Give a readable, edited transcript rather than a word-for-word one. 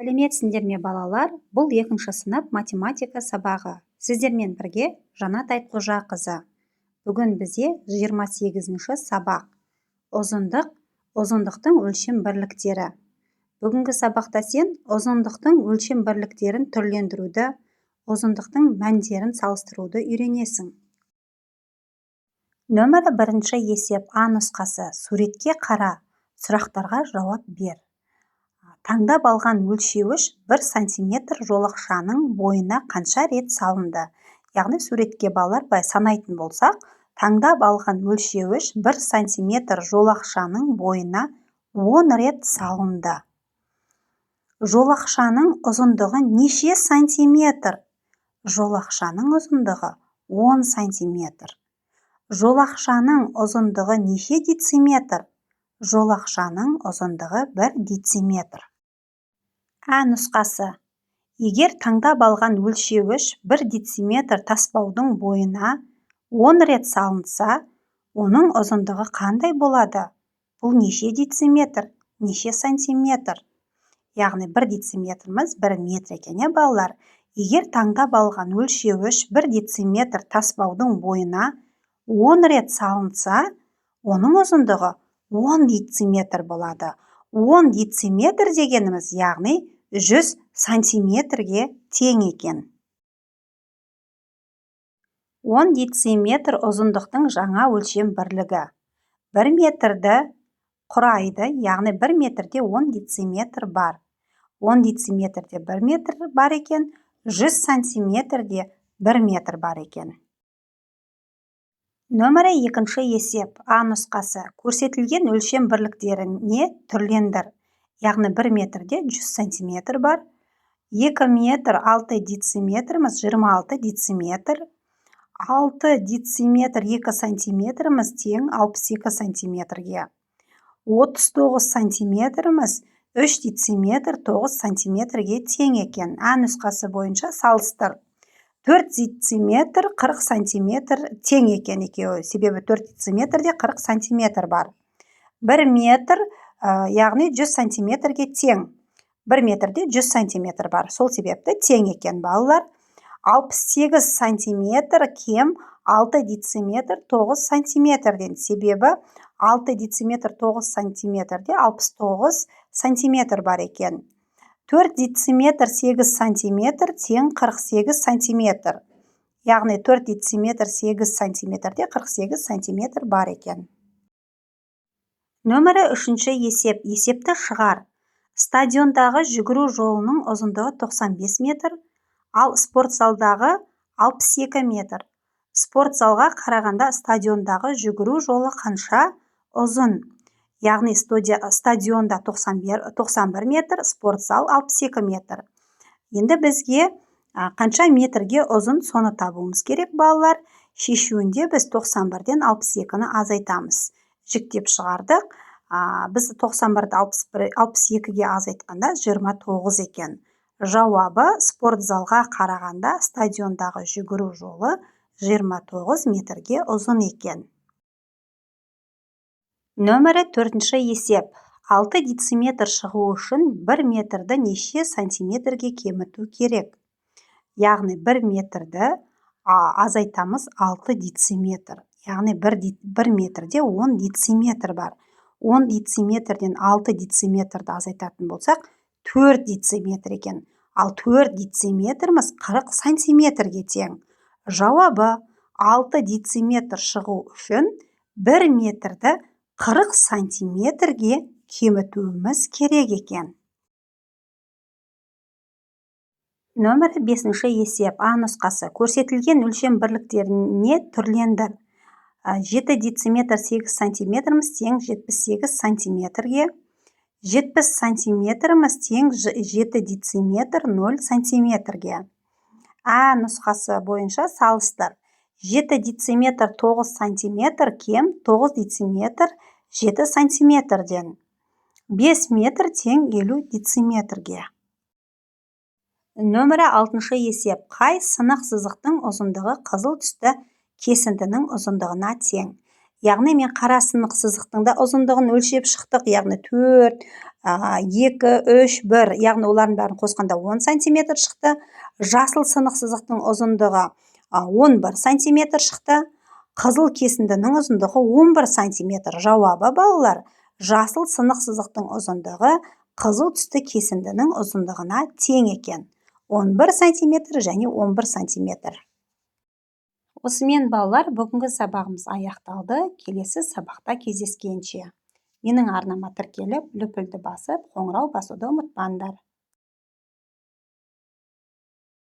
Сәлеметсіңдер ме балалар? Бұл 2-ші сынып математика сабағы. Сіздермен бірге Жанат Айтқожақызы. Бүгін бізде 28-ші сабақ. Ұзындық, ұзындықтың өлшем бірліктері. Бүгінгі сабақта сен ұзындықтың өлшем бірліктерін түрлендіруді, ұзындықтың мәндерін салыстыруды үйренесің. Нөмірі 1 есеп А нұсқасы. Суретке қара, сұрақтарға жауап бер. Таңдап алған өлшеуіш 1 сантиметр жолақшаның бойына қанша рет салынды? Яғни суретке балалар былай санайтын болсақ, таңдап алған өлшеуіш 1 сантиметр жолақшаның бойына 10 рет салынды. Жолақшаның ұзындығы неше сантиметр? Жолақшаның ұзындығы 10 сантиметр. Жолақшаның ұзындығы неше дециметр? Жолақшаның ұзындығы 1 дециметр. А нұсқасы. Егер таңдап алған өлшеуіш 1 дециметр таспаудың бойына 10 рет салынса, оның ұзындығы қандай болады? Бұл неше дециметр, неше сантиметр? Яғни 1 дециметріміз 1 метр екен, балалар. Егер таңдап алған өлшеуіш 1 дециметр таспаудың бойына 10 рет салынса, оның ұзындығы 10 дециметр болады. 10 дециметр дегеніміз, яғни 100 сантиметрге тең екен. 10 дециметр ұзындықтың жаңа өлшем бірлігі. 1 метрді құрайды, яғни 1 метрде 10 дециметр бар. 10 дециметрде 1 метр бар екен, 100 сантиметрде 1 метр бар екен. Нөмірі 2 есеп А нұсқасы. Көрсетілген өлшем бірліктеріне түрлендір. Яғни 1 метрде 100 сантиметр бар. 2 метр 6 дециметріміз 26 дециметр. 6 дециметр 2 сантиметріміз тең 62 сантиметрге. 39 сантиметріміз 3 дециметр 9 сантиметрге тең екен. А нұсқасы бойынша салыстыр. 4 дециметр 40 сантиметр тең екен екеуі. Себебі 4 дециметрде 40 сантиметр бар. 1 метр, яғни 100 сантиметрге тең. 1 метрде 100 сантиметр бар. Сол себепті тең екен, балалар. 68 сантиметр кем 6 дециметр 9 сантиметрден. Себебі 6 дециметр 9 сантиметрде 69 сантиметр бар екен. 4 дециметр 8 сантиметр тең 48 сантиметр. Яғни 4 дециметр 8 сантиметрде 48 сантиметр бар екен. Нөмірі 3 есеп. Есепті шығар. Стадиондағы жүгіру жолының ұзындығы 95 метр, ал спортзалдағы 62 метр. Спортзалға қарағанда стадиондағы жүгіру жолы қанша ұзын? Яғни стадионда 91 метр, спортзал 62 метр. Енді бізге қанша метрге ұзын соны табуымыз керек, балалар. Шешуінде біз 91-ден 62-ні азайтамыз. Жіктеп шығардық. Біз 91-ді 62-ге азайтқанда 29 екен. Жауабы спортзалға қарағанда стадиондағы жүгіру жолы 29 метрге ұзын екен. Нөмірі 4 есеп. 6 дециметр шығу үшін 1 метрді неше сантиметрге кеміту керек? Яғни 1 метрді азайтамыз 6 дециметр. Яғни 1 метрде 10 дециметр бар. 10 дециметрден 6 дециметрді азайтатын болсақ, 4 дециметр екен. Ал 4 дециметріміз 40 сантиметрге тең. Жауабы 6 дециметр шығу үшін 1 метрді 40 сантиметрге кемітуіміз керек екен. Нөмірі 5 есеп А нұсқасы. Көрсетілген өлшем бірліктеріне түрлендір. 7 дециметр 8 сантиметріміз тең 78 сантиметрге. 70 сантиметріміз тең 7 дециметр 0 сантиметрге. А нұсқасы бойынша салыстыр. 7 дециметр 9 сантиметр кем 9 дециметр 7 сантиметрден. 5 метр тең 50 дециметрге. Нөмірі 6 есеп. Қай сынық сызықтың ұзындығы қызыл түсті кесіндінің ұзындығына тең? Яғни мен қара сынық сызықтың да ұзындығын өлшеп шықтық. Яғни 4, 2, 3, 1, яғни олардың бәрін қосқанда 10 сантиметр шықты. Жасыл сынық сызықтың ұзындығы 11 сантиметр шықты. Қызыл кесіндінің ұзындығы 11 сантиметр. Жауабы балалар, жасыл сынық сызықтың ұзындығы қызыл түсті кесіндінің ұзындығына тең екен. 11 сантиметр және 11 сантиметр. Осымен балалар, бүгінгі сабағымыз аяқталды. Келесі сабақта кездескенше. Менің арнама тіркеліп, лүпілді басып, қоңырау басуды ұмытпаңдар.